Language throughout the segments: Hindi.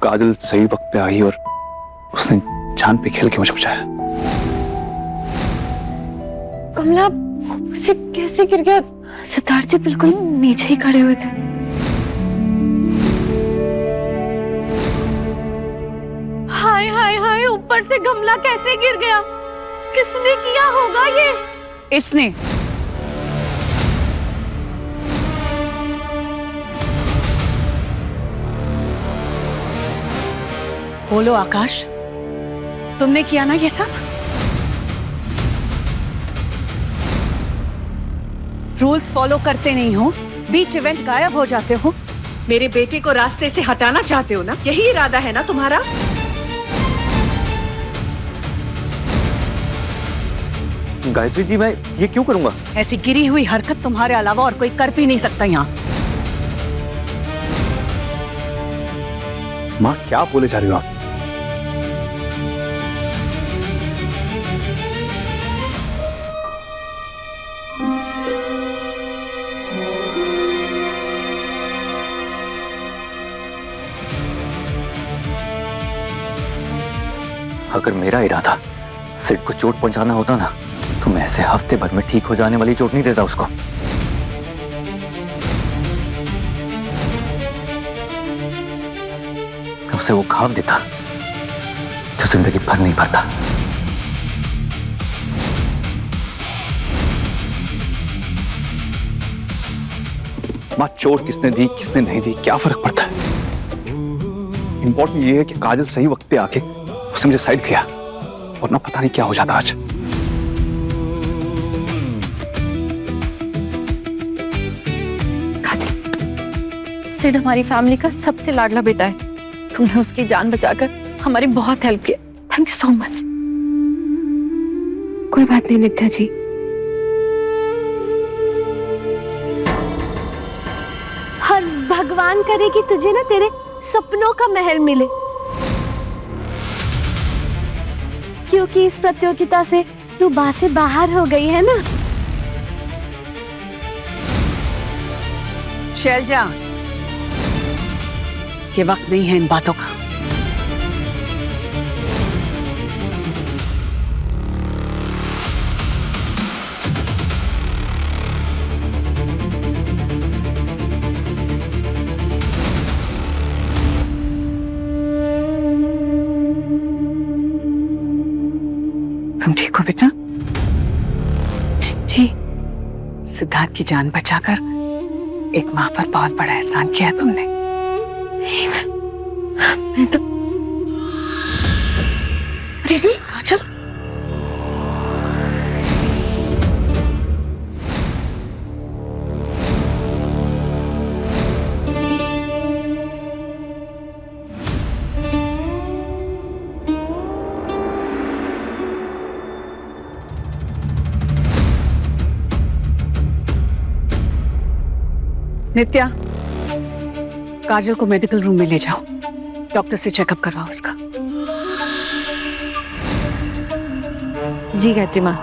काजल सही वक्त पे आई और उसने जान पे खेल के मुझे बचाया। कमला ऊपर से कैसे गिर गया? सिद्धार्थ जी बिल्कुल नीचे ही खड़े हुए थे। हाय हाय हाय, ऊपर से गमला कैसे गिर गया? किसने किया होगा ये? इसने। बोलो आकाश, तुमने किया ना ये सब? रूल्स फॉलो करते नहीं हो, बीच इवेंट गायब हो जाते हो। मेरे बेटे को रास्ते से हटाना चाहते हो ना? यही इरादा है ना तुम्हारा? गायत्री जी, मैं ये क्यों करूंगा? ऐसी गिरी हुई हरकत तुम्हारे अलावा और कोई कर भी नहीं सकता यहाँ। माँ, क्या बोले जा रही हो आप? अगर मेरा इरादा सिड को चोट पहुंचाना होता ना, तो मैं ऐसे हफ्ते भर में ठीक हो जाने वाली चोट नहीं देता उसको। मैं उसे वो घाव देता जो जिंदगी भर नहीं भरता। मां, चोट किसने दी किसने नहीं दी क्या फर्क पड़ता है? इंपॉर्टेंट ये है कि काजल सही वक्त पे आके उसने मुझे साइड किया, वरना पता नहीं क्या हो जाता आज। सिड हमारी फैमिली का सबसे लाडला बेटा है। तुमने उसकी जान बचाकर हमारी बहुत हेल्प की। Thank you so much. कोई बात नहीं नित्या जी। हर भगवान करे कि तुझे ना तेरे सपनों का महल मिले, क्योंकि इस प्रतियोगिता से तू बात से बाहर हो गई है ना। शैलजा, ये वक्त नहीं है इन बातों का। तुम ठीक हो बेटा? जी। सिद्धार्थ की जान बचाकर एक माँ पर बहुत बड़ा एहसान किया है तुमने। मैं तो दीदी काजल, नित्या, काजल को मेडिकल रूम में ले जाओ, डॉक्टर से चेकअप करवाओ उसका। जी गायत्री माँ।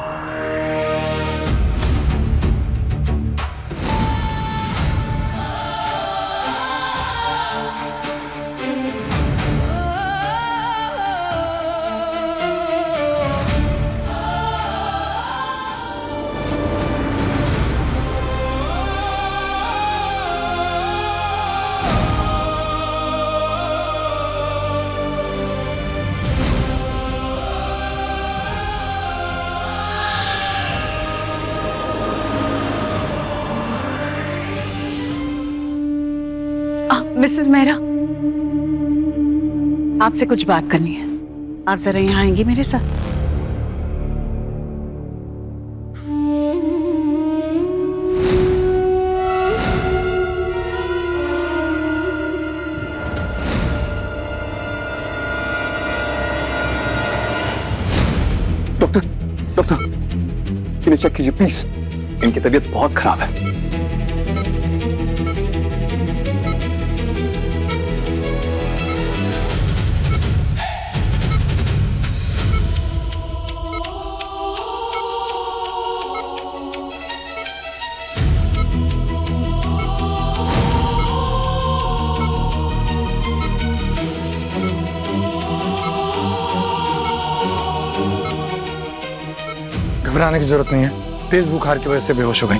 मिसेस मेहरा, आपसे कुछ बात करनी है। आप जरा यहाँ आएंगी मेरे साथ? डॉक्टर, डॉक्टर, इन्हें चेक कीजिए प्लीज। इनकी तबीयत बहुत खराब है। घबराने की जरूरत नहीं है, तेज बुखार की वजह से बेहोश हो गई।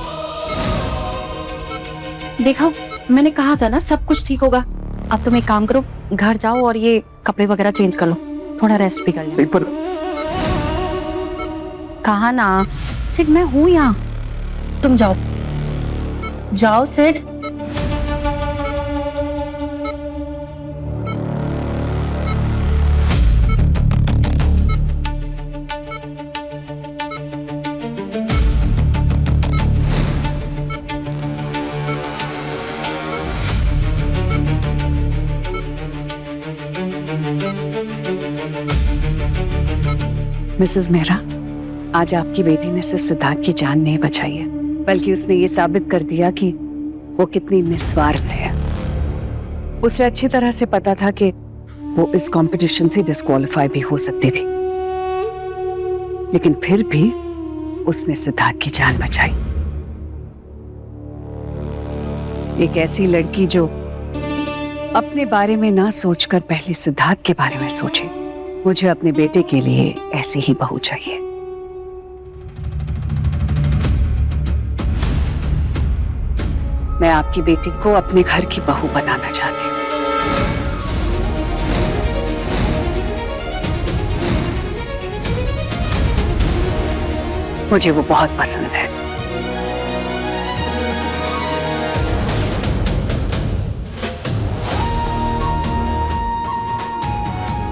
देखा, मैंने कहा था ना सब कुछ ठीक होगा। अब तुम एक काम करो, घर जाओ और ये कपड़े वगैरह चेंज कर लो, थोड़ा रेस्ट भी कर लो। नहीं पर कहा ना सिड, मैं हूं यहाँ, तुम जाओ जाओ सिड। मिसेस मेहरा, आज आपकी बेटी ने सिर्फ सिद्धार्थ की जान नहीं बचाई है, बल्कि उसने ये साबित कर दिया कि वो कितनी निस्वार्थ है। उसे अच्छी तरह से पता था कि वो इस कंपटीशन से डिस्क्वालीफाई भी हो सकती थी, लेकिन फिर भी उसने सिद्धार्थ की जान बचाई। एक ऐसी लड़की जो अपने बारे में ना सोचकर पहले सिद्धार्थ के बारे में सोचे। मुझे अपने बेटे के लिए ऐसी ही बहू चाहिए। मैं आपकी बेटी को अपने घर की बहू बनाना चाहती हूँ। मुझे वो बहुत पसंद है।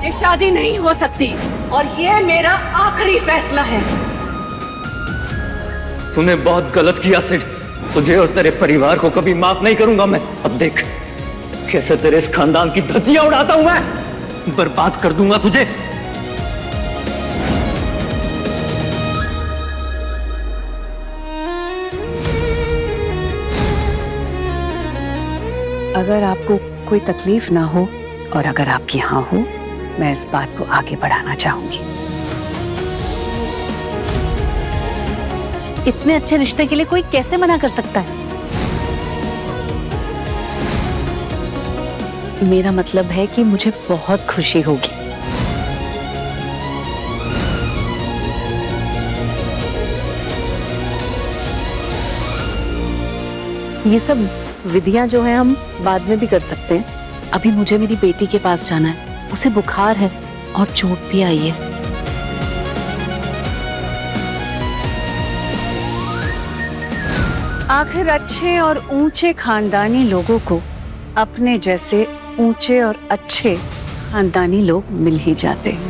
ये शादी नहीं हो सकती और ये मेरा आखिरी फैसला है। तूने बहुत गलत किया सिड, तुझे और तेरे परिवार को कभी माफ नहीं करूंगा मैं। अब देख कैसे तेरे इस खानदान की धज्जियां उड़ाता हूं मैं, बर्बाद कर दूंगा तुझे। अगर आपको कोई तकलीफ ना हो और अगर आप यहाँ हो, मैं इस बात को आगे बढ़ाना चाहूंगी। इतने अच्छे रिश्ते के लिए कोई कैसे मना कर सकता है? मेरा मतलब है कि मुझे बहुत खुशी होगी। ये सब विधियां जो है हम बाद में भी कर सकते हैं। अभी मुझे मेरी बेटी के पास जाना है, उसे बुखार है और चोट भी आई है। आखिर अच्छे और ऊंचे खानदानी लोगों को अपने जैसे ऊंचे और अच्छे खानदानी लोग मिल ही जाते हैं।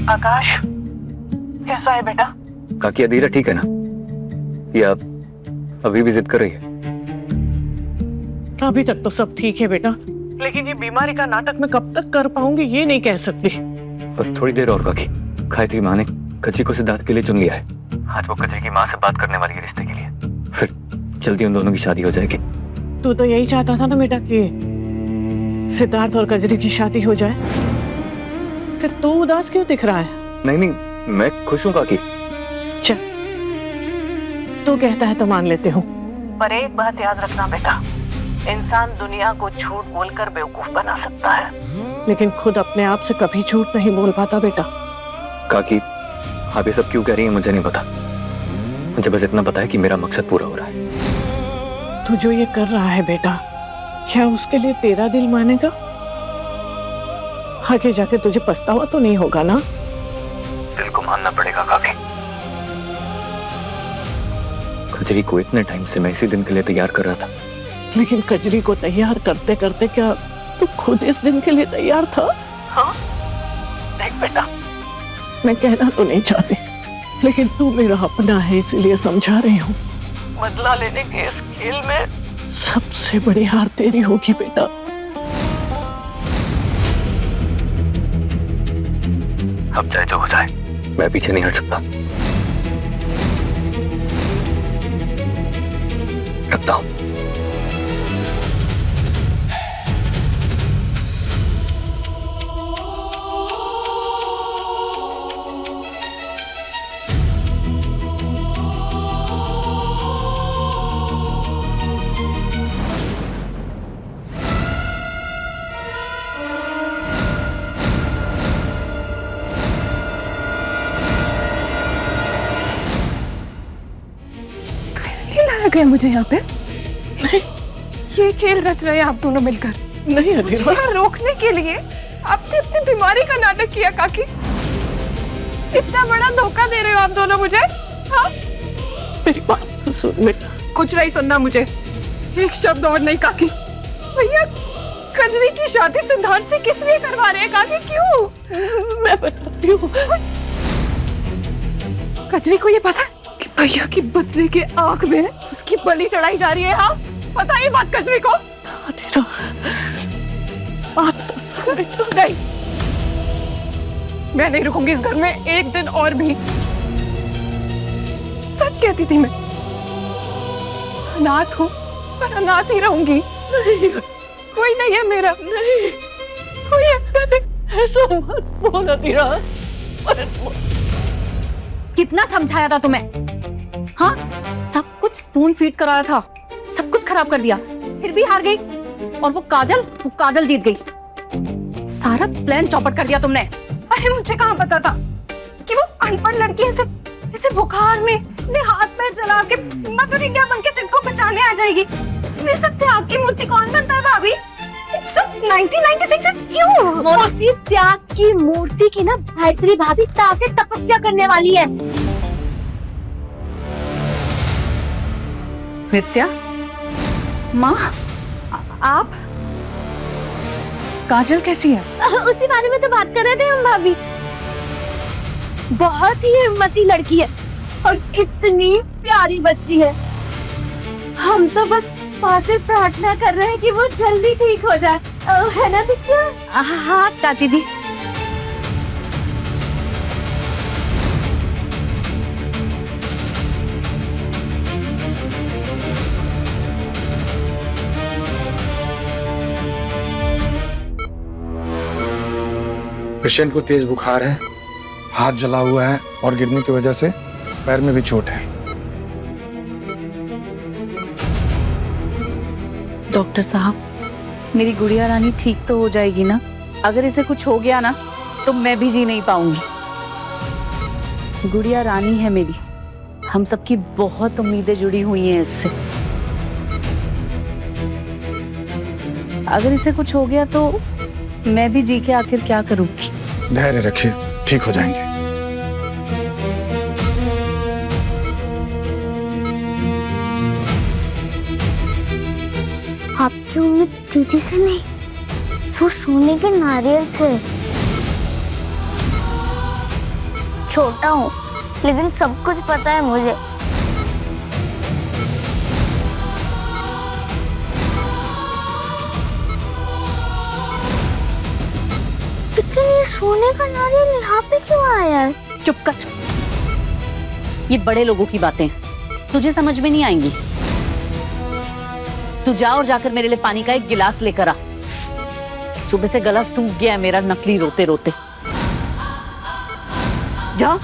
आकाश, कैसा है बेटा? काकी अधीरा ठीक है ना? या अभी भी जिद कर रही है? अभी तक तो सब ठीक है बेटा, लेकिन ये बीमारी का नाटक मैं कब तक कर पाऊंगी ये नहीं कह सकती। बस थोड़ी देर और काकी। गायत्री माँ ने कजरी को सिद्धार्थ के लिए चुन लिया है। आज वो कजरी की माँ से बात करने वाली है रिश्ते के लिए, फिर जल्दी उन दोनों की शादी हो जाएगी। तू तो यही चाहता था ना बेटा कि सिद्धार्थ और कजरी की शादी हो जाए, फिर तू उदास क्यों दिख रहा है? नहीं नहीं, मैं खुश हूँ काकी। चल, तू कहता है तो मान लेते हूँ, पर एक बात याद रखना बेटा, इंसान दुनिया को झूठ बोलकर बेवकूफ बना सकता है, लेकिन खुद अपने आप से कभी झूठ नहीं बोल पाता बेटा। काकी, आप ये सब क्यों कह रही हैं मुझे नहीं पता। मुझे बस इतना पता है कि मेरा मकसद पूरा हो रहा है। तू जो ये कर रहा है बेटा, क्या उसके लिए तेरा दिल मानेगा? आगे जाके तुझे पछतावा तो नहीं होगा ना? दिल को मानना पड़ेगा काकी। कजरी को इतने टाइम से मैं इसी दिन के लिए तैयार कर रहा था, लेकिन कजरी को तैयार करते करते क्या तू खुद इस दिन के लिए तैयार था? हाँ देख बेटा, मैं कहना तो नहीं चाहती, लेकिन तू मेरा अपना है इसलिए समझा रही हूँ। बदला लेने के इस खेल में सबसे बड़ी हार तेरी होगी बेटा। अब चाहे जो हो जाए, मैं पीछे नहीं हट सकता। रखता हूं। लाया गया मुझे यहाँ पे? नहीं, ये खेल रच रहे हैं आप दोनों मिलकर। नहीं मुझे यहाँ रोकने के लिए आपने अपनी बीमारी का नाटक किया काकी। इतना बड़ा धोखा दे रहे हो आप दोनों मुझे। हाँ? मेरी बात सुन बेटा। कुछ नहीं सुनना मुझे, एक शब्द और नहीं काकी। भैया कजरी की शादी सिद्धांत से किस लिए करवा रहे हैं काकी? क्यों? मैं बताती हूँ। कजरी को ये पता है कि भैया की बदले के आंख में उसकी बलि चढ़ाई जा रही है? हाँ, पता है ये बात कजरी को? तेरा बात तो सुन बेटा। नहीं, मैं नहीं रुकूंगी इस घर में एक दिन और भी। सच कहती थी मैं, अनाथ हूँ और अनाथ ही रहूंगी। नहीं, कोई नहीं है मेरा। नहीं, कोई है। ऐसा मत बोला तेरा। कितना समझाया था तुम्हें? हाँ, सब कुछ स्पून फीड कराया था, सब कुछ खराब कर दिया, फिर भी हार गई। और वो काजल जीत गई। सारा प्लान चौपट कर दिया तुमने। अरे मुझे कहाँ पता था कि वो अनपढ़ लड़की ऐसे बुखार में अपने हाथ पैर जला के मदर इंडिया बनके सिंह को बचाने आ जाएगी। मेरे साथ त्याग की मूर्ति कौन बनता है भाभी? 1996 मौसी, त्याग की मूर्ति की ना गायत्री भाभी तासे तपस्या करने वाली है। नित्या, माँ, आप? काजल कैसी है? उसी बारे में तो बात कर रहे थे हम भाभी। बहुत ही हिम्मती लड़की है और कितनी प्यारी बच्ची है। हम तो बस से प्रार्थना कर रहे हैं कि वो जल्दी ठीक हो जाए, है ना बिट्टू? हाँ चाची जी। पेशेंट को तेज बुखार है, हाथ जला हुआ है और गिरने की वजह से पैर में भी चोट है। डॉक्टर साहब, मेरी गुड़िया रानी ठीक तो हो जाएगी ना? अगर इसे कुछ हो गया ना तो मैं भी जी नहीं पाऊंगी। गुड़िया रानी है मेरी, हम सबकी बहुत उम्मीदें जुड़ी हुई हैं इससे। अगर इसे कुछ हो गया तो मैं भी जी के आखिर क्या करूंगी? धैर्य रखिए, ठीक हो जाएंगे। आपकी उम्मीद दीदी से नहीं, वो सोने के नारियल से। छोटा हूँ लेकिन सब कुछ पता है मुझे। लेकिन ये सोने का नारियल यहाँ पे क्यों आया है? चुप कर, ये बड़े लोगों की बातें तुझे समझ में नहीं आएंगी। तू जा और जाकर मेरे लिए पानी का एक गिलास लेकर आ। सुबह से गला सूख गया है मेरा नकली रोते रोते। जा।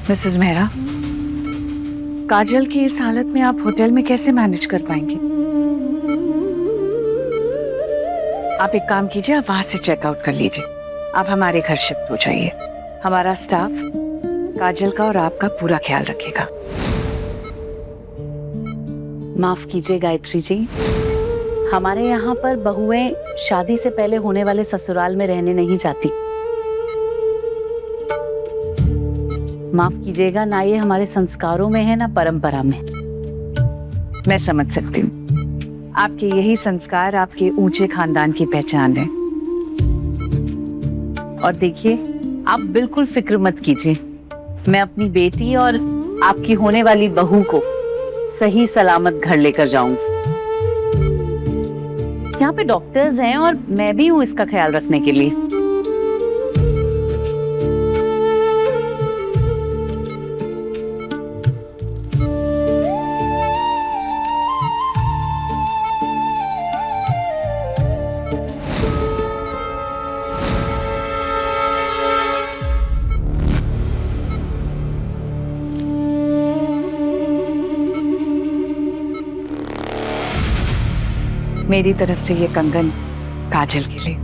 मिसेस मेहरा, काजल की इस हालत में आप होटल में कैसे मैनेज कर पाएंगे? आप एक काम कीजिए, आप वहां से चेकआउट कर लीजिए। आप हमारे घर शिफ्ट हो जाइए। हमारा स्टाफ काजल का और आपका पूरा ख्याल रखेगा। माफ कीजिए गायत्री जी, हमारे यहाँ पर बहुएं शादी से पहले होने वाले ससुराल में रहने नहीं जाती। माफ कीजिएगा, ना ये हमारे संस्कारों में है ना परंपरा में। मैं समझ सकती हूँ, आपके यही संस्कार आपके ऊंचे खानदान की पहचान है। और देखिए, आप बिल्कुल फिक्र मत कीजिए, मैं अपनी बेटी और आपकी होने वाली बहू को सही सलामत घर लेकर जाऊंगी। यहाँ पे डॉक्टर्स हैं और मैं भी हूँ इसका ख्याल रखने के लिए। मेरी तरफ से ये कंगन काजल के लिए।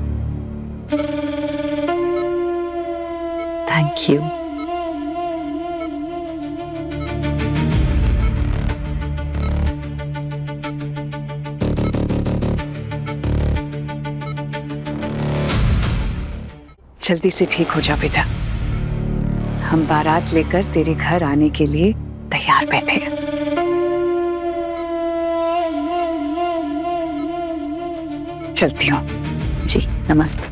Thank you. जल्दी से ठीक हो जा बेटा, हम बारात लेकर तेरे घर आने के लिए तैयार बैठे हैं। चलती हूँ। जी नमस्ते।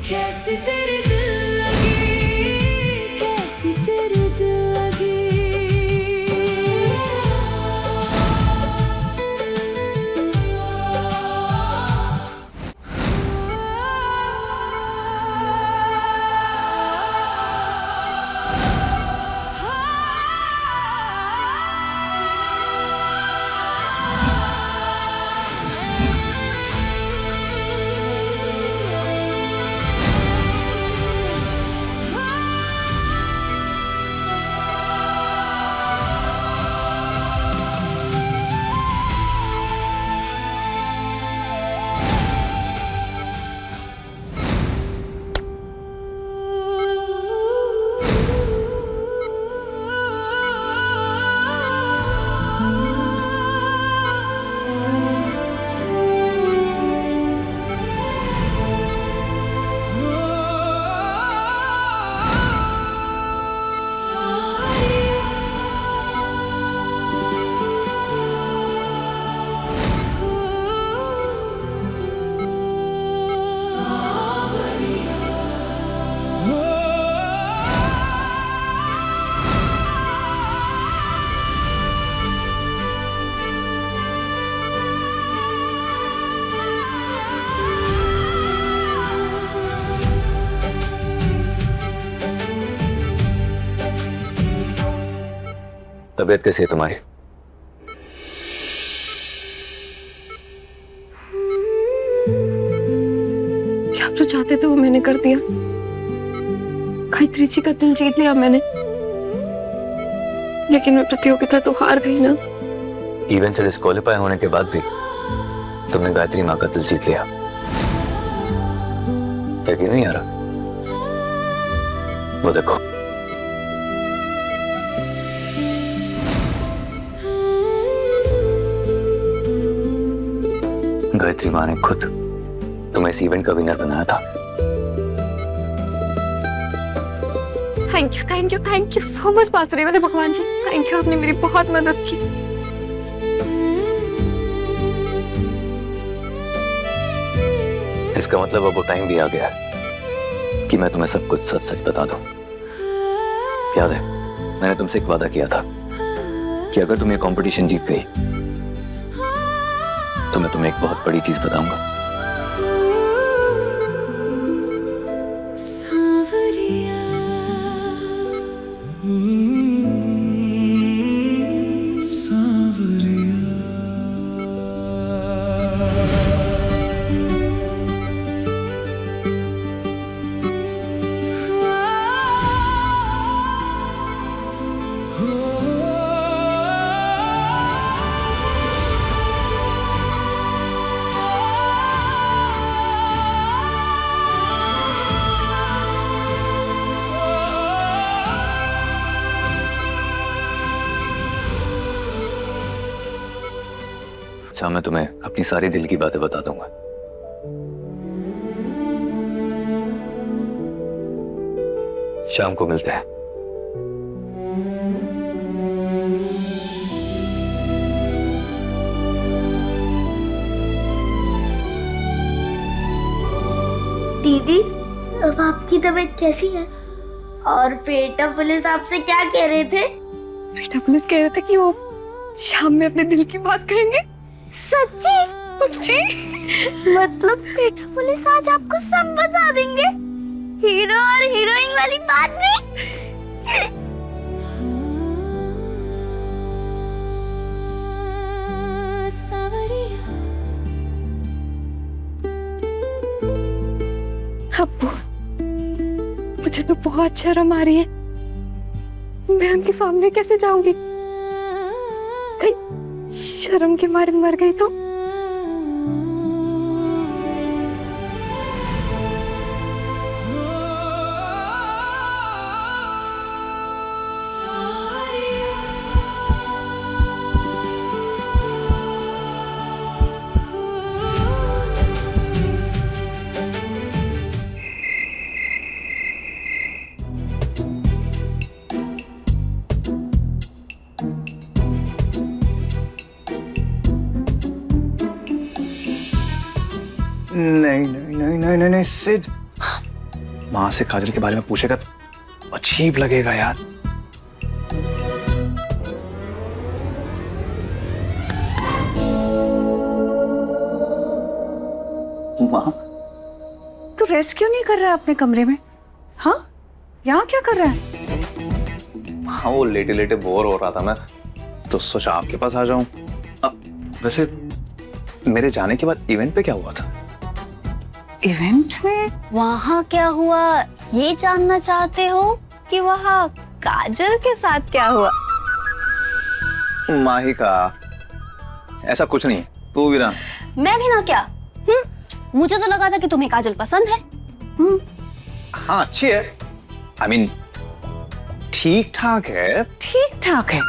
कैसी तेरी दिल लगी, कैसी तेरी दिल लगी। तबीयत कैसी है तुम्हारी? क्या आप जो चाहते थे वो मैंने कर दिया। गायत्री जी का दिल जीत लिया मैंने, लेकिन मैं प्रतियोगिता तो हार गई ना। इवेंट से डिस्क्वालीफाई होने के बाद भी तुमने गायत्री माँ का दिल जीत लिया। यकीन नहीं आ रहा? वो देखो, गायत्री माँ ने खुद तुम्हें इस इवेंट का विनर बनाया था। थैंक यू सो मच बांसुरी वाले भगवान जी। थैंक यू, आपने मेरी बहुत मदद की। इसका मतलब अब वो टाइम भी आ गया है कि मैं तुम्हें सब कुछ सच सच बता दूं। याद है, मैंने तुमसे एक वादा किया था कि अगर तुम ये कंपटीशन जीत गई तो मैं तुम्हें एक बहुत बड़ी चीज बताऊंगा। अच्छा, मैं तुम्हें अपनी सारी दिल की बातें बता दूंगा। शाम को मिलते हैं। दीदी, अब आपकी तबीयत कैसी है? और पेटा पुलिस आपसे क्या कह रहे थे? बेटा पुलिस कह रहे थे कि वो शाम में अपने दिल की बात कहेंगे। सच्ची? जी। मतलब पेटा पुलिस आज आपको सब बता देंगे, हीरो और हीरोइन वाली बात भी? अब्बू, मुझे तो बहुत शर्म आ रही है। मैं उनके सामने कैसे जाऊंगी? कहीं शर्म के मारे मर गई तो? नहीं सिड, माँ से काजल के बारे में पूछेगा तो अजीब लगेगा यार। माँ, तो रेस्ट क्यों नहीं कर रहा है अपने कमरे में? हाँ, यहाँ क्या कर रहा है? हाँ, वो लेटे लेटे बोर हो रहा था मैं, तो सोचा आपके पास आ जाऊं। अब वैसे मेरे जाने के बाद इवेंट पे क्या हुआ था? इवेंट में? वहाँ क्या हुआ ये जानना चाहते हो कि वहाँ काजल के साथ क्या हुआ? माहिका, ऐसा कुछ नहीं। तू वीरा? मैं भी ना क्या? मुझे तो लगा था कि तुम्हें काजल पसंद है। हाँ, अच्छी है। I mean, ठीक ठाक है। ठीक ठाक है?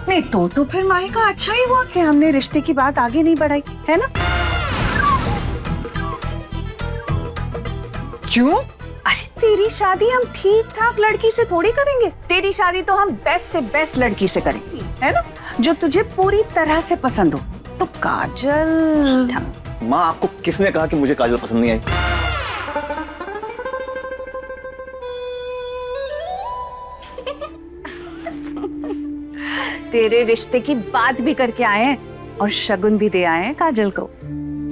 नहीं तो फिर माहिका अच्छा ही हुआ कि हमने रिश्ते की बात आगे नहीं बढ़ाई, है ना? क्यों? अरे तेरी शादी हम ठीक ठाक लड़की से थोड़ी करेंगे। तेरी शादी तो हम बेस्ट से बेस्ट लड़की से करेंगे, है ना? जो तुझे पूरी तरह से पसंद हो। तो काजल। माँ, आपको किसने कहा कि मुझे काजल पसंद नहीं आई? तेरे रिश्ते की बात भी करके आए हैं और शगुन भी दे आए हैं काजल को।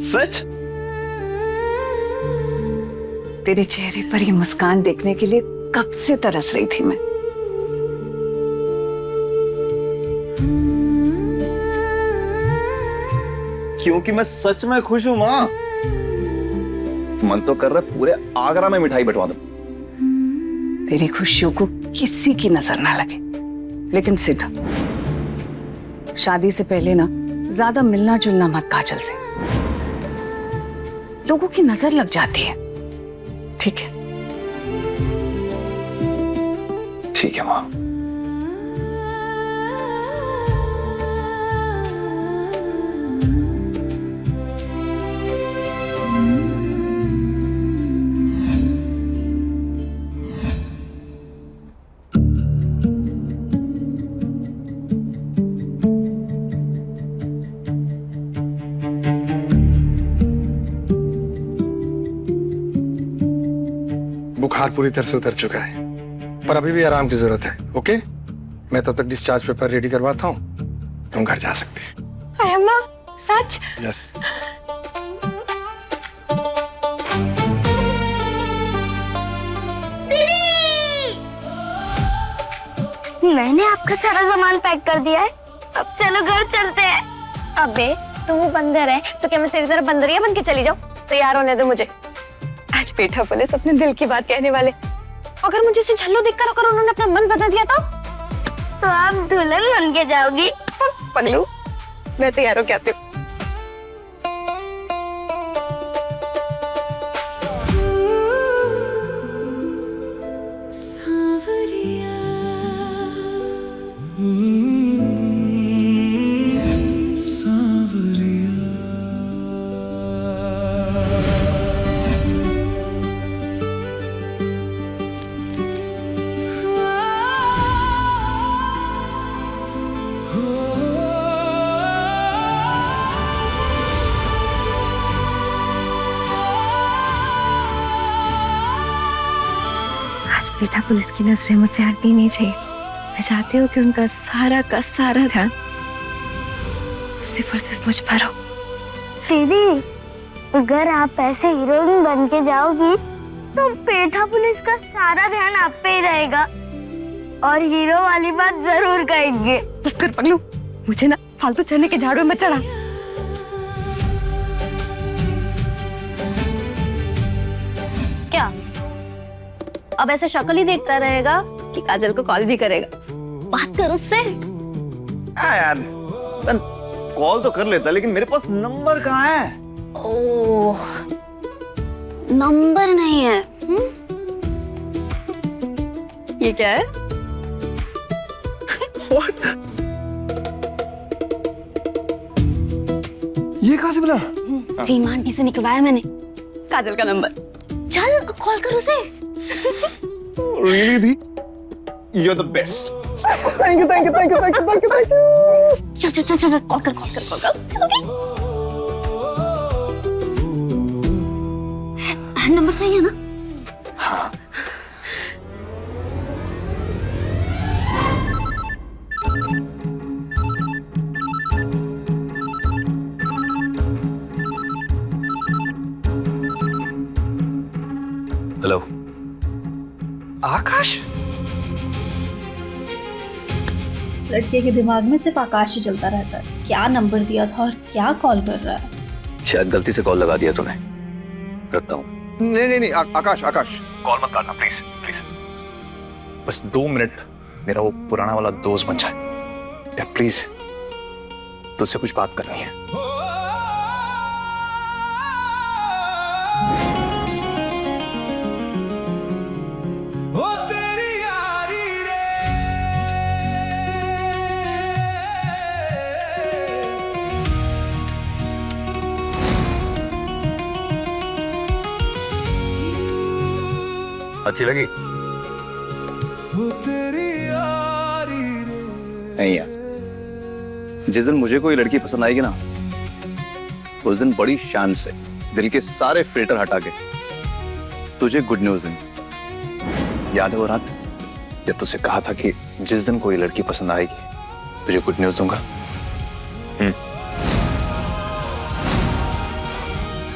सच? तेरे चेहरे पर ये मुस्कान देखने के लिए कब से तरस रही थी मैं। क्योंकि मैं सच में खुश हूँ माँ। मन तो कर रहा है पूरे आगरा में मिठाई बंटवा दूं। तेरी खुशियों को किसी की नजर ना लगे। लेकिन सिड, शादी से पहले ना ज्यादा मिलना जुलना मत काजल से। लोगों की नजर लग जाती है। ठीक है? ठीक है माँ। बुखार पूरी तरह से उतर चुका है, पर अभी भी आराम की जरूरत है। ओके, मैं तब तक डिस्चार्ज पेपर रेडी करवाता हूँ, तुम घर जा सकते हो। अम्मा, सच? यस। मैंने आपका सारा सामान पैक कर दिया है, अब चलो घर चलते हैं। अबे तू बंदर है तो क्या मैं तेरी तरह बंदरिया बन के चली जाऊं? तैयार होने दे मुझे। आज पेठा पुलिस अपने दिल की बात कहने वाले। अगर मुझे से झल्लो देखकर अगर उन्होंने अपना मन बदल दिया तो आप दुल्हन बन के जाओगी। पगलू, मैं तैयार होके आती हूँ। सावरिया आज बेटा पुलिस की नजरें मुझसे हटनी नहीं चाहिए। मैं चाहती हूँ कि उनका सारा का सारा ध्यान सिर्फ और सिर्फ मुझ पर हो। दीदी, अगर आप ऐसे हीरोइन बन के जाओगी तो पेठा पुलिस का सारा ध्यान आप पे ही रहेगा और हीरो वाली बात जरूर कहेंगे। बस कर पगलू, मुझे ना फालतू चने के झाड़ू में मत चढ़ा। क्या अब ऐसे शक्ल ही देखता रहेगा कि काजल को कॉल भी करेगा? बात कर उससे। यार कॉल तो कर लेता, लेकिन मेरे पास नंबर कहाँ है? ओह, नंबर नहीं है। ये क्या है? What? ये कहाँ से मिला? रीमा आंटी से निकलवाया मैंने काजल का नंबर। चल कॉल कर उसे। Really the? You're the best. Thank you, thank you, thank you, thank you, thank you, thank you. चल चल चल चल, कॉल कर कॉल कर कॉल कर जल्दी। नंबर सही है ना? हाँ। हेलो आकाश। इस लड़के के दिमाग में सिर्फ आकाश ही चलता रहता है। क्या नंबर दिया था और क्या कॉल कर रहा है? शायद गलती से कॉल लगा दिया तूने। रखता हूँ। नहीं आकाश कॉल मत काटना प्लीज प्लीज। बस 2 मिनट मेरा वो पुराना वाला दोस्त बन जाए या प्लीज, तुझसे कुछ बात करनी है। अच्छी लगी? नहीं यार, जिस दिन मुझे कोई लड़की पसंद आएगी ना, उस दिन बड़ी शान से दिल के सारे फिल्टर हटा के तुझे गुड न्यूज दूंगी। याद है वो रात जब तुझसे कहा था कि जिस दिन कोई लड़की पसंद आएगी तुझे गुड न्यूज दूंगा?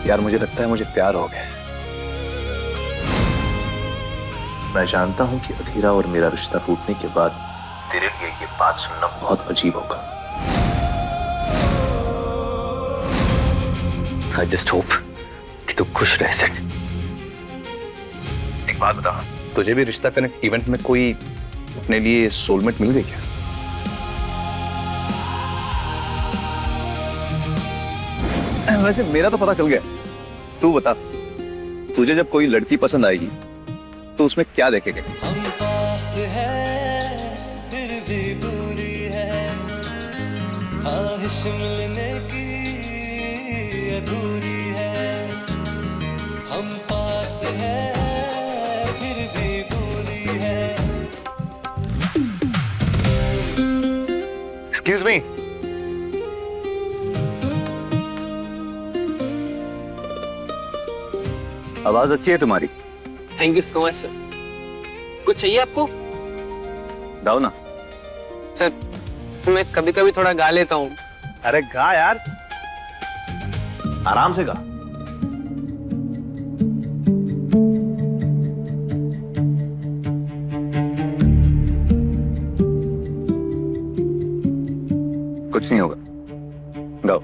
यार मुझे लगता है मुझे प्यार हो गया। मैं जानता हूं कि अधीरा और मेरा रिश्ता टूटने के बाद तेरे लिए ये बात सुनना बहुत अजीब होगा। I just hope कि तू खुश रह सके। एक बात बता, तुझे भी रिश्ता कनेक्ट इवेंट में कोई अपने लिए सोलमेट मिल गई क्या? वैसे मेरा तो पता चल गया। तू बता, तुझे जब कोई लड़की पसंद आएगी तो उसमें क्या देखेंगे? हम पास है फिर भी दूरी है, ख्वाहिश मिलने की अधूरी है। हम पास है फिर भी दूरी है। Excuse me. आवाज अच्छी है तुम्हारी। Thank you so much sir. कुछ चाहिए आपको? गाओ ना। सर मैं कभी कभी थोड़ा गा लेता हूँ। अरे गा यार, आराम से गा। कुछ नहीं होगा, गाओ।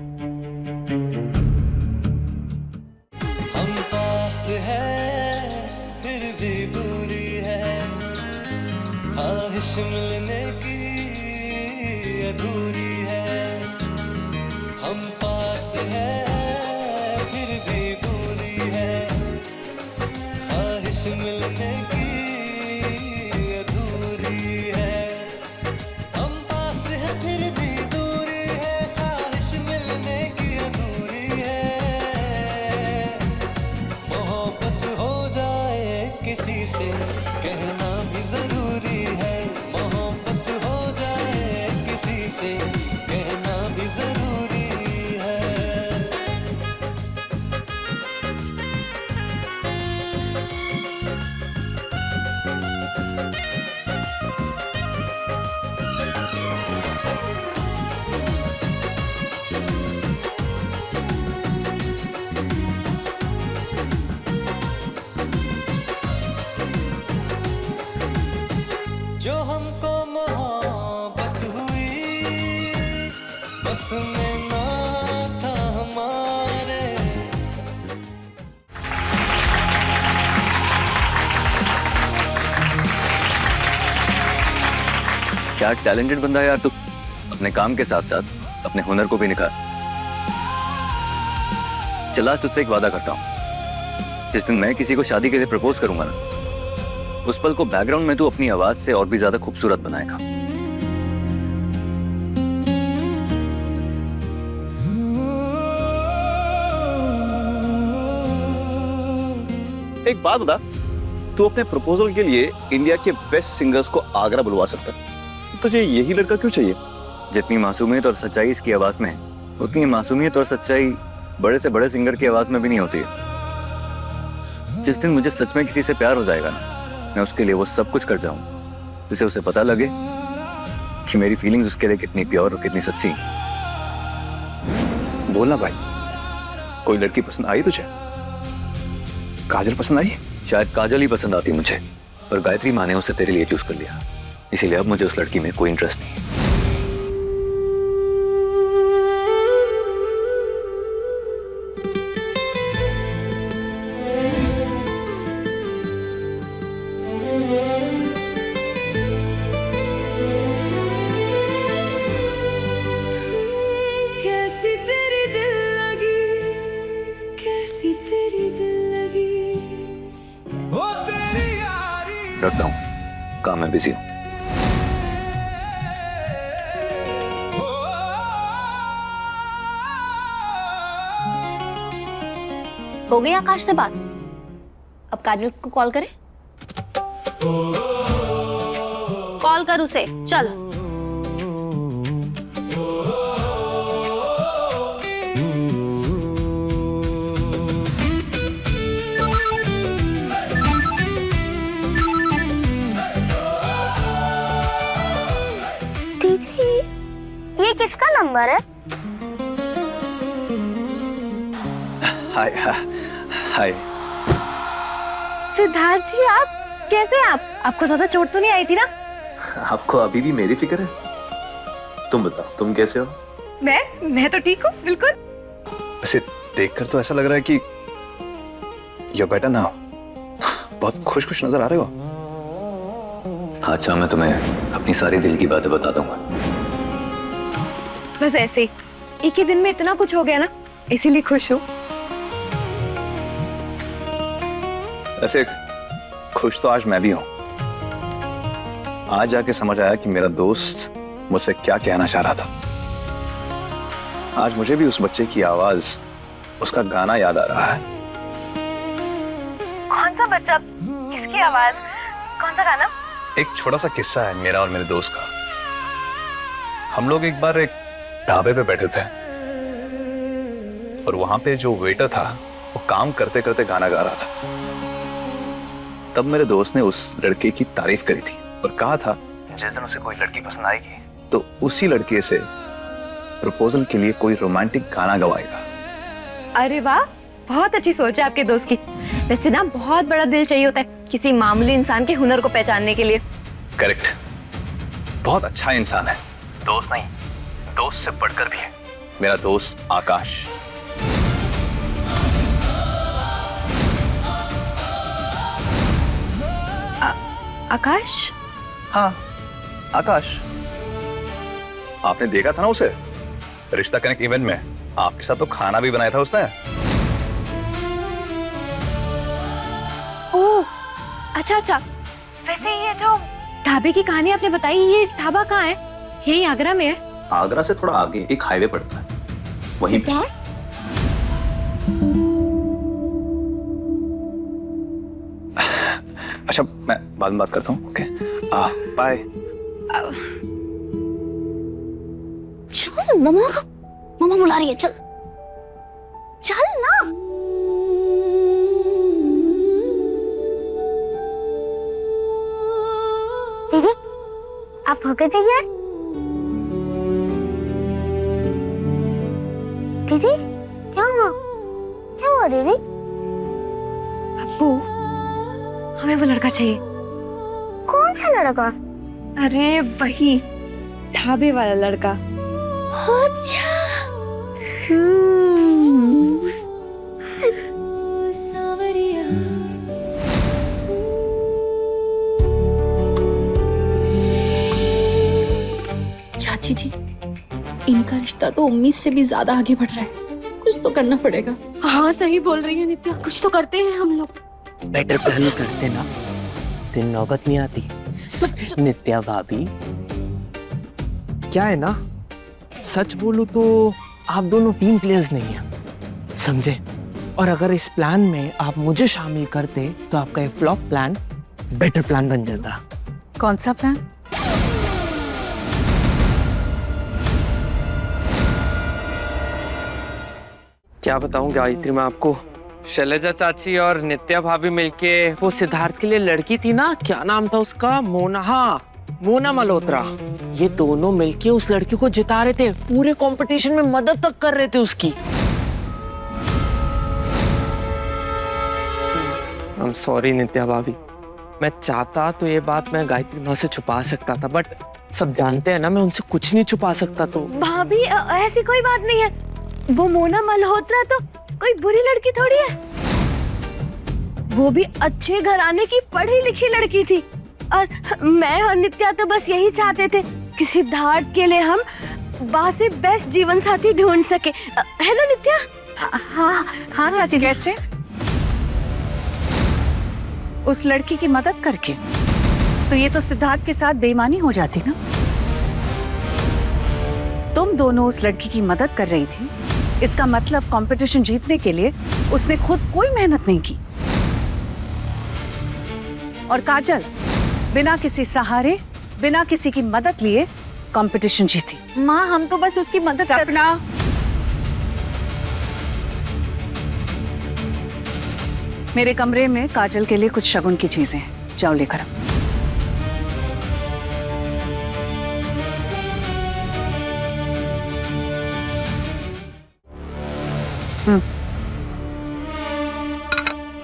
हम पास है फिर भी दूरी है, ख्वाहिश मिलने की अधूरी है। हम पास है फिर भी दूरी है, ख्वाहिश मिलने की अधूरी है। हम पास है फिर भी दूरी है, ख्वाहिश मिलने की अधूरी है। मोहब्बत हो जाए किसी से कहना भी जरूरी है, मोहब्बत हो जाए किसी से जो हमको मोहब्बत हुई बस में ना था हमारे। क्या टैलेंटेड बंदा है यार तू, अपने काम के साथ साथ अपने हुनर को भी निखार। चला तुझसे एक वादा करता हूं, जिस दिन मैं किसी को शादी के लिए प्रपोज करूंगा ना, उस पल को बैकग्राउंड में तू अपनी आवाज से और भी ज्यादा खूबसूरत बनाएगा। एक बात बता, तू अपने प्रपोजल के लिए इंडिया के बेस्ट सिंगर्स को आगरा बुलवा सकता है, तुझे यही लड़का क्यों चाहिए? जितनी मासूमियत और सच्चाई इसकी आवाज में है, उतनी मासूमियत और सच्चाई बड़े से बड़े सिंगर की आवाज में भी नहीं होती है। जिस दिन मुझे सच में किसी से प्यार हो जाएगा ना, मैं उसके लिए वो सब कुछ कर जाऊं जिससे उसे पता लगे कि मेरी फीलिंग्स उसके लिए कितनी प्योर और कितनी सच्ची। बोलना भाई, कोई लड़की पसंद आई तुझे? काजल पसंद आई? शायद काजल ही पसंद आती मुझे, पर गायत्री माँ ने उसे तेरे लिए चूज कर लिया, इसीलिए अब मुझे उस लड़की में कोई इंटरेस्ट नहीं है। कैसी तेरी दिल लगी, कैसी तेरी दिल लगी, ओ तेरी यारी। रखता हूँ, काम में बिजी हूँ। हो गई आकाश से बात? अब काजल को कॉल करें? कॉल कर उसे, चल। दीदी, ये किसका नंबर है? हाय हाय। सिद्धार्थ जी, आप कैसे हैं? आप आपको ज्यादा चोट तो नहीं आई थी ना? आपको अभी भी मेरी फिक्र है? तुम बताओ, तुम कैसे हो? मैं तो ठीक हूँ, बिल्कुल। वैसे देखकर तो ऐसा लग रहा है कि यू बेटर नाउ। बहुत खुश खुश नजर आ रहे हो। अच्छा, मैं तुम्हें अपनी सारी दिल की बातें बता दूंगा। बस ऐसे ही, एक ही दिन में इतना कुछ हो गया ना, इसीलिए खुश हूँ। वैसे खुश तो आज मैं भी हूं। आज जाके समझ आया कि मेरा दोस्त मुझसे क्या कहना चाह रहा था। आज मुझे भी उस बच्चे की आवाज, उसका गाना याद आ रहा है। कौन सा बच्चा? किसकी आवाज? कौन सा गाना? एक छोटा सा किस्सा है मेरा और मेरे दोस्त का। हम लोग एक बार एक ढाबे पे बैठे थे और वहां पे जो वेटर था वो काम करते करते गाना गा रहा था। तब मेरे दोस्त ने उस लड़के की तारीफ करी थी और कहा था जिस दिन उसे कोई लड़की पसंद आएगी तो उसी लड़के से प्रपोजल के लिए कोई रोमांटिक गाना गवाएगा। अरे वाह, बहुत अच्छी सोच है आपके दोस्त की। वैसे ना बहुत बड़ा दिल चाहिए होता है किसी मामूली इंसान के हुनर को पहचानने के लिए। करेक्ट, बहुत अच्छा इंसान है। दोस्त नहीं, दोस्त से बढ़कर भी है मेरा दोस्त आकाश। आकाश? हाँ, आकाश। आपने देखा था ना उसे रिश्ता कनेक्ट इवेंट में, आपके साथ तो खाना भी बनाया था उसने। ओह, अच्छा अच्छा। वैसे ये जो ढाबे की कहानी आपने बताई, ये ढाबा कहाँ है? यही आगरा में है? आगरा से थोड़ा आगे एक हाईवे पड़ता है, वहीं पे। अच्छा, मैं बाद में बात करता हूँ। Okay, bye. चल, मम्मा बुला रही है, चल चल ना। दीदी, आप हो गए तैयार? दीदी, क्या हुआ? क्या हुआ दीदी? अब्बू, हमें वो लड़का चाहिए। कौन सा लड़का? अरे वही ढाबे वाला लड़का। अच्छा। चाची जी, इनका रिश्ता तो उम्मीद से भी ज्यादा आगे बढ़ रहा है। कुछ तो करना पड़ेगा। हाँ सही बोल रही है नित्या, कुछ तो करते हैं हम लोग। बेटर प्लान करते ना, दिन नौबत नहीं आती। नित्या भाभी, क्या है ना, सच बोलूं तो आप दोनों टीम प्लेयर्स नहीं हैं, समझे? और अगर इस प्लान में आप मुझे शामिल करते तो आपका ये फ्लॉप प्लान बेटर प्लान बन जाता। कौन सा प्लान? क्या बताऊं गायत्री मैं आपको, शैलजा चाची और नित्या भाभी मिलके वो सिद्धार्थ के लिए लड़की थी ना, क्या नाम था उसका, मोना, हाँ मोना मल्होत्रा, ये दोनों मिलके उस लड़की को जिता रहे थे, पूरे कंपटीशन में मदद तक कर रहे थे उसकी। आई एम सॉरी नित्या भाभी, मैं चाहता तो ये बात मैं गायत्री माँ से छुपा सकता था, बट सब जानते हैं ना मैं उनसे कुछ नहीं छुपा सकता। तो भाभी ऐसी कोई बात नहीं है, वो मोना मल्होत्रा तो कोई बुरी लड़की थोड़ी है, वो भी अच्छे घराने की पढ़ी लिखी लड़की थी। और मैं और नित्या तो बस यही चाहते थे कि सिद्धार्थ के लिए हम बा से बेस्ट जीवन साथी ढूंढ सके, है ना नित्या? हाँ हाँ चाची। कैसे? उस लड़की की मदद करके? तो ये तो सिद्धार्थ के साथ बेईमानी हो जाती ना। तुम दोनों उस लड़की की मदद कर रही थी, इसका मतलब कंपटीशन जीतने के लिए उसने खुद कोई मेहनत नहीं की। और काजल बिना किसी सहारे, बिना किसी की मदद लिए कंपटीशन जीती। माँ हम तो बस उसकी मदद सपना, मेरे कमरे में काजल के लिए कुछ शगुन की चीजें हैं, जाओ लेकर आओ।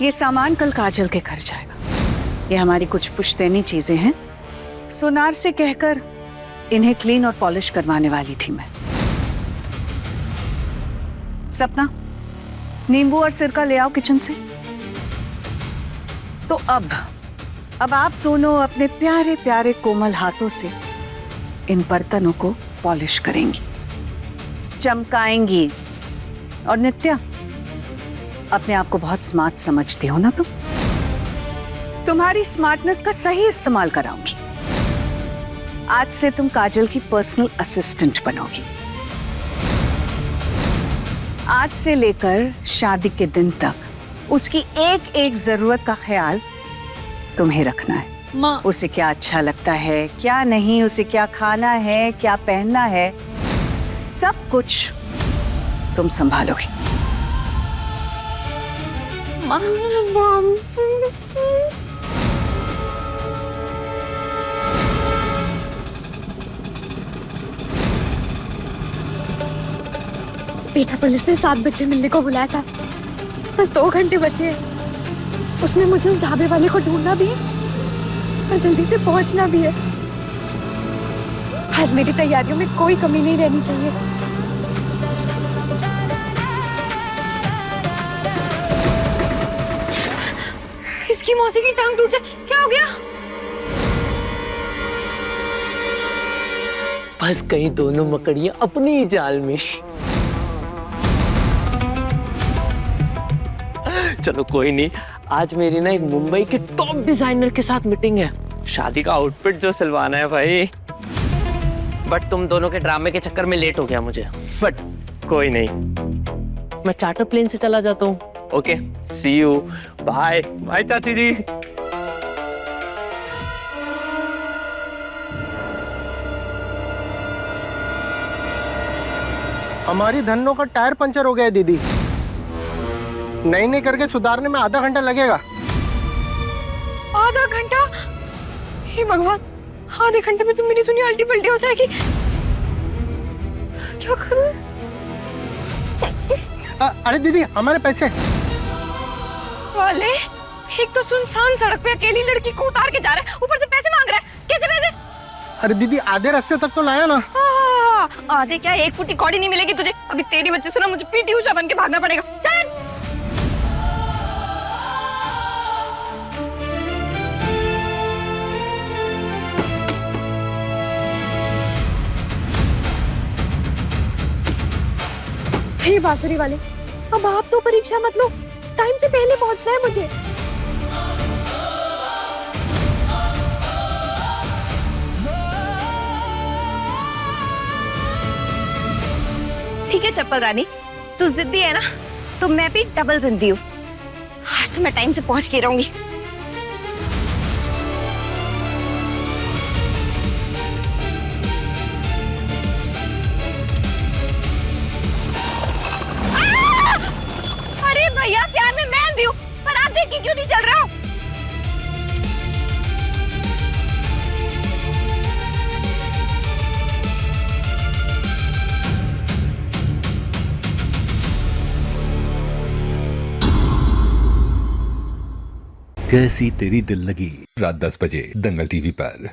ये सामान कल काजल के घर जाएगा। ये हमारी कुछ पुश्तैनी चीजें हैं, सोनार से कहकर इन्हें क्लीन और पॉलिश करवाने वाली थी मैं। सपना, नींबू और सिरका ले आओ किचन से। तो अब आप दोनों अपने प्यारे प्यारे कोमल हाथों से इन बर्तनों को पॉलिश करेंगी, चमकाएंगी। और नित्या, अपने आप को बहुत स्मार्ट समझती हो ना तुम? तुम्हारी स्मार्टनेस का सही इस्तेमाल कराऊंगी। आज से तुम काजल की पर्सनल असिस्टेंट बनोगी। आज से लेकर शादी के दिन तक उसकी एक एक जरूरत का ख्याल तुम्हें रखना है। माँ, उसे क्या अच्छा लगता है, क्या नहीं, उसे क्या खाना है, क्या पहनना है, सब कुछ तुम संभालोगी। पेठा पुलिस ने 7 बजे मिलने को बुलाया था, बस 2 घंटे बचे हैं। उसमें मुझे उस ढाबे वाले को ढूंढना भी है और जल्दी से पहुंचना भी है। आज मेरी तैयारियों में कोई कमी नहीं रहनी चाहिए। इसकी मौसी की टांग टूट जाए, क्या हो गया? फंस गई दोनों मकड़ियां अपनी ही जाल में। चलो कोई नहीं, आज मेरी ना एक मुंबई के टॉप डिजाइनर के साथ मीटिंग है, शादी का आउटफिट जो सिलवाना है भाई। बट तुम दोनों के ड्रामे के चक्कर में लेट हो गया मुझे, बट कोई नहीं, मैं चार्टर प्लेन से चला जाता हूँ। Okay, see you, bye bye चाची जी। हमारी धन्नो का टायर पंचर हो गया है दीदी, नई करके सुधारने में आधा घंटा लगेगा। आधा घंटा? हे भगवान, आधे घंटे में तो मेरी दुनिया उल्टी पल्टी हो जाएगी। क्या करूं? अरे दीदी हमारे पैसे वाले, एक तो सुनसान सड़क पे अकेली लड़की को उतार के जा रहा है, ऊपर से पैसे मांग रहा है। कैसे पैसे? अरे दीदी आधे रास्ते तक तो लाया ना। आधे क्या, 1 फुट की कौड़ी नहीं मिलेगी तुझे। अभी तेरी वजह से ना मुझे पीटी उषा बन के भागना पड़ेगा। चल। हे बांसुरी वाले, अब आप तो परीक्षा मत लो, टाइम से पहले पहुंचना है मुझे। ठीक है चप्पल रानी, तू जिद्दी है ना, तो मैं भी डबल जिद्दी हूँ। आज तो मैं टाइम से पहुंच के रहूंगी। अरे भैया, प्यार में मैं अंधी हूँ, पर आप देख के क्यों नहीं चल रहे हो? कैसी तेरी दिल लगी, रात 10 बजे दंगल टीवी पर।